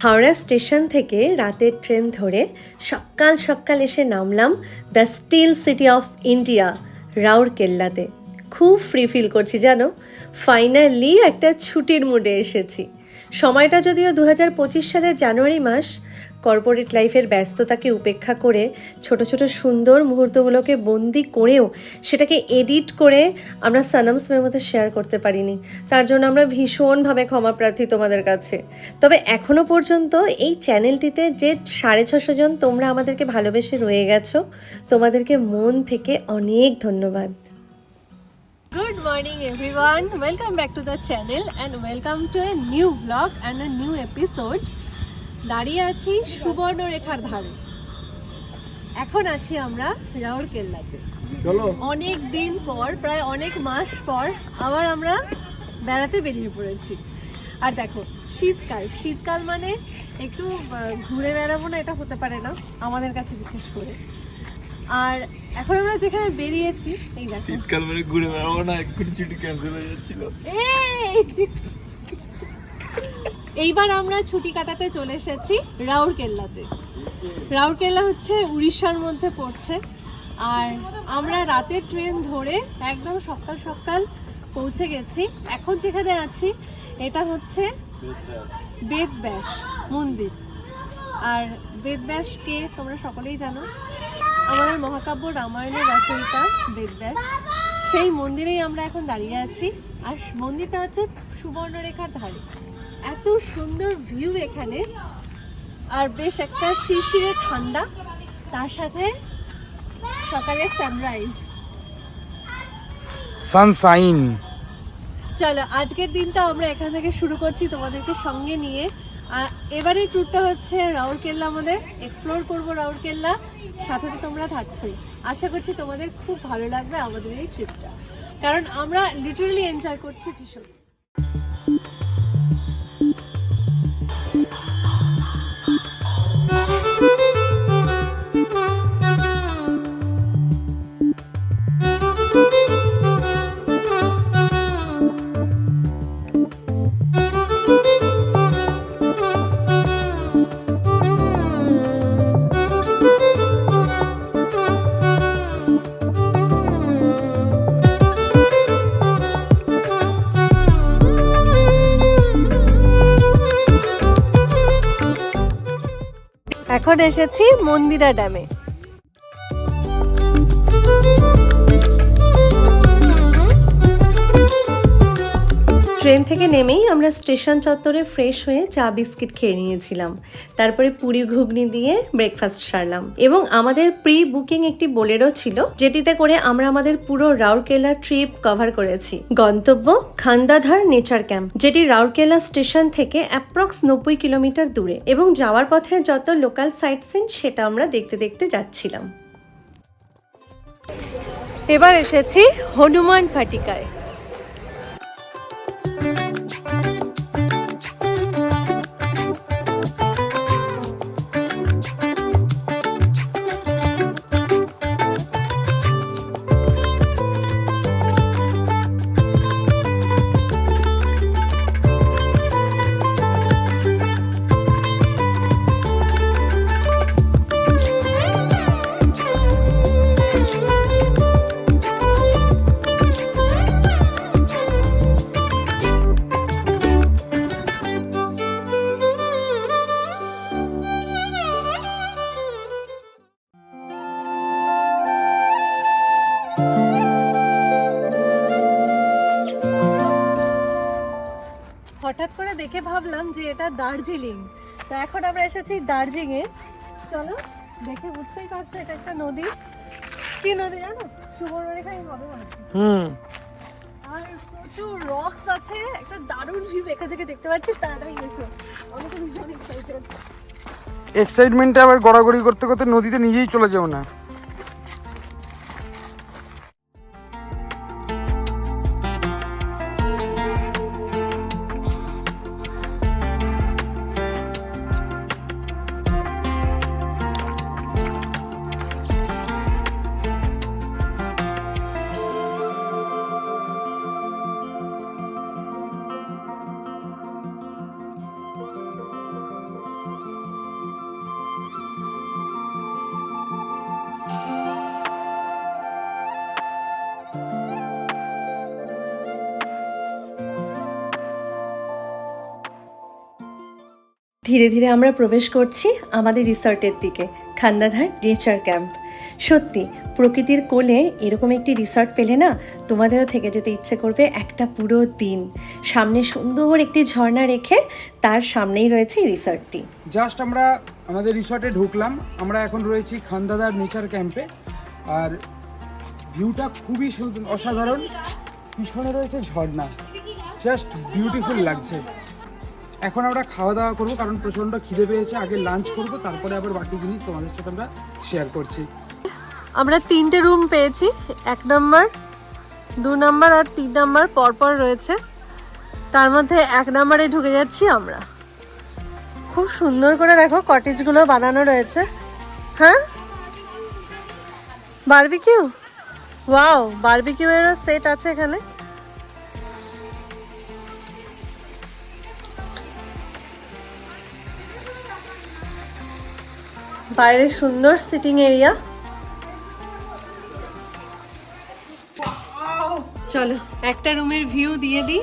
Howrah station থেকে রাতের train ধরে সকাল সকাল এসে নামলাম the steel city of India রাউরকেল্লাতে। খুব ফ্রি ফিল করছি জানো, ফাইনালি একটা ছুটির মুডে এসেছি। সময়টা যদিও 2025 সালের জানুয়ারি মাস। কর্পোরেট লাইফের ব্যস্ততাকে উপেক্ষা করে ছোট ছোট সুন্দর মুহূর্তগুলোকে বন্দি করেও সেটাকে এডিট করে আমরা সানামস মেমোতে শেয়ার করতে পারিনি। তার জন্য আমরা ভীষণভাবে ক্ষমা প্রার্থী তোমাদের কাছে। তবে এখনও পর্যন্ত এই চ্যানেলটিতে যে 650 জন তোমরা আমাদেরকে ভালোবেসে রয়ে গেছো, তোমাদেরকে মন থেকে অনেক ধন্যবাদ। Good morning everyone, welcome back to the channel and welcome to a new vlog and a new episode. দাঁড়িয়ে আছি সুবর্ণরেখার ধারে। এখন আছি আমরা রাউরকেল্লাতে। অনেক দিন পর, প্রায় অনেক মাস পর আবার আমরা বেড়াতে বেরিয়ে পড়েছি। আর দেখো, শীতকাল মানে একটু ঘুরে বেড়াবো না, এটা হতে পারে না আমাদের কাছে বিশেষ করে। আর এখন আমরা যেখানে বেরিয়েছি, এই দেখো, শীতকাল মানে ঘুরে বেড়াবো না, এক্ষুনি ছুটি ক্যান্সেল হয়ে যাচ্ছিল। এইবার আমরা ছুটি কাটাতে চলে এসেছি রাউরকেল্লাতে। রাউরকেল্লা হচ্ছে উড়িষ্যার মধ্যে পড়ছে। আর আমরা রাতের ট্রেন ধরে একদম সকাল সকাল পৌঁছে গেছি। এখন যেখানে আছি এটা হচ্ছে বেদব্যাস মন্দির। আর বেদব্যাসকে তোমরা সকলেই জানো, আমাদের মহাকাব্য রামায়ণের রচয়িতা বেদব্যাস। সেই মন্দিরেই আমরা এখন দাঁড়িয়ে আছি। আর মন্দিরটা হচ্ছে সুবর্ণরেখার ধারে। এত সুন্দর ভিউ এখানে, আর বেশ একটা শিরশিরে ঠান্ডা, তার সাথে সকালের সানরাইজ, সানশাইন। চলো আজকের দিনটা আমরা এখান থেকে শুরু করছি তোমাদেরকে সঙ্গে নিয়ে। আর এবারের ট্যুরটা হচ্ছে রাউরকেল্লা, আমাদের এক্সপ্লোর করবো রাউরকেল্লা। সাথে তো তোমরা থাকছোই। আশা করছি তোমাদের খুব ভালো লাগবে আমাদের এই ট্রিপটা, কারণ আমরা লিটারালি এনজয় করছি ভীষণ। এখন এসেছি মন্দিরা ড্যামে। ট্রেন থেকে নেমেই আমরা স্টেশন চত্বরে ফ্রেশ হয়ে চা বিস্কিট খেয়ে নিয়েছিলাম। তারপরে পুরি ঘুগনি দিয়ে ব্রেকফাস্ট সারলাম। এবং আমাদের প্রি বুকিং একটি বোলেরো ছিল, যেটিতে করে আমরা আমাদের পুরো রাউরকেল্লা ট্রিপ কভার করেছি। গন্তব্য খান্দাধার নেচার ক্যাম্প, যেটি রাউরকেল্লা স্টেশন থেকে অ্যাপ্রক্স 90 কিলোমিটার দূরে। এবং যাওয়ার পথে যত লোকাল সাইট সিন সেটা আমরা দেখতে দেখতে যাচ্ছিলাম। এবার এসেছি হনুমান ফাটিকায়। হঠাৎ করে দেখে ভাবলাম যে এটা দার্জিলিং। তো এখন আমরা এসেছি দার্জিলিংয়ে। চলো, দেখে বুঝতেই পারছো এটা একটা নদী। কি নদী জানো? সুবর্ণরেখাই হবে মনে হয়। আর প্রচুর রকস আছে, একটা দারুণ ভিউ এখান থেকে দেখতে পাচ্ছি। তাড়াতাড়ি এসো, আমি তো ভীষণ এক্সাইটেড। এক্সাইটমেন্টে আবার গড়াগড়ি করতে করতে নদীতে নিজেই চলে যাও না। ধীরে ধীরে আমরা প্রবেশ করছি আমাদের রিসর্টের দিকে, খান্দাধার নেচার ক্যাম্প। সত্যি প্রকৃতির কোলে এরকম একটি রিসর্ট পেলে না তোমাদেরও থেকে যেতে ইচ্ছে করবে একটা পুরো দিন। সামনে সুন্দর একটি ঝর্ণা রেখে তার সামনেই রয়েছে এই রিসর্টটি। জাস্ট আমরা আমাদের রিসর্টে ঢুকলাম। আমরা এখন রয়েছি খান্দাদার নেচার ক্যাম্পে, আর ভিউটা খুবই অসাধারণ। পিছনে রয়েছে ঝর্ণা, জাস্ট বিউটিফুল লাগছে। এখন আমরা খাওয়া দাওয়া করবো, কারণ প্রচণ্ড খিদে পেয়েছে। আগে লাঞ্চ করব, তারপরে আবার বাকি জিনিস তোমাদের সাথে আমরা শেয়ার করছি। আমরা 3টে রুম পেয়েছি, 1 নম্বর, 2 নম্বর আর 3 নম্বর পরপর রয়েছে। তার মধ্যে 1 নম্বরে ঢুকে যাচ্ছি আমরা। খুব সুন্দর করে দেখো কটেজগুলো বানানো রয়েছে। হ্যাঁ, বারবিকিউ, ওয়াও, বারবিকিউ এরও সেট আছে এখানে। বাইরে সুন্দর সিটিং এরিয়া। চলো একটা রুমের ভিউ দিয়ে দিই।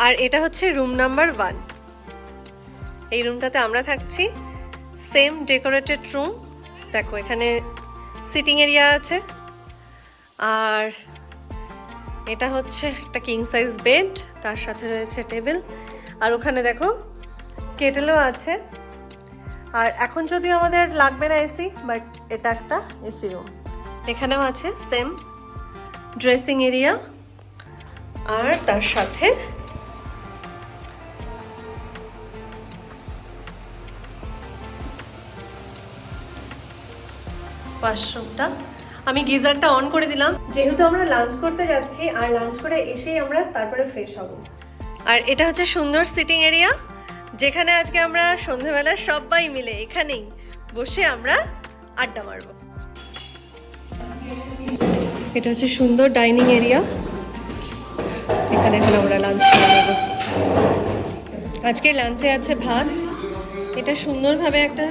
আর এটা হচ্ছে রুম নাম্বার 1। এই রুমটাতে আমরা থাকছি। Same decorated room. দেখো এখানে সিটিং এরিয়া আছে, আর এটা হচ্ছে একটা কিং সাইজ বেড, তার সাথে রয়েছে টেবিল, আর ওখানে দেখো কেটেলও আছে। আর এখন যদিও আমাদের লাগবে না এসি, বাট এটা একটা এসি রুম। এখানেও আছে সেম ড্রেসিং এরিয়া, আর তার সাথে ওয়াশরুমটা। আমি গিজারটা অন করে দিলাম, যেহেতু আমরা লাঞ্চ করতে যাচ্ছি, আর লাঞ্চ করে এসেই আমরা তারপরে ফ্রেশ হব। আর এটা হচ্ছে সুন্দর সিটিং এরিয়া, যেখানে আজকে আমরা সন্ধ্যেবেলা সবাই মিলে এখানেই বসে আমরা আড্ডা মারব। এটা হচ্ছে সুন্দর ডাইনিং এরিয়া, এখানে এখন আমরা লাঞ্চ করে নেব। আজকে লাঞ্চে আছে ভাত, এটা সুন্দরভাবে একটা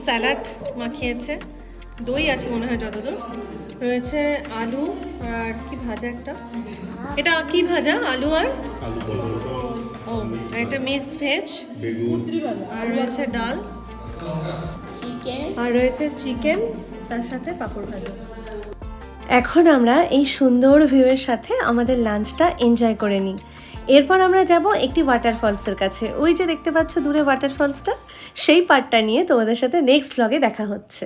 স্যালাড মাখিয়েছে, দই আছে মনে হয় যতদূর, রয়েছে আলু আর কি ভাজা একটা, এটা কি ভাজা, আলু আর ও একটা মিক্স ভেজ, আর রয়েছে ডাল, আর রয়েছে চিকেন, তার সাথে পাঁপড় ভাজা। এখন আমরা এই সুন্দর ভিউয়ের সাথে আমাদের লাঞ্চটা এনজয় করে নিই। এরপর আমরা যাব একটি ওয়াটারফলসের কাছে। ওই যে দেখতে পাচ্ছ দূরে ওয়াটারফলসটা, সেই পার্টটা নিয়ে তোমাদের সাথে নেক্সট ব্লগে দেখা হচ্ছে।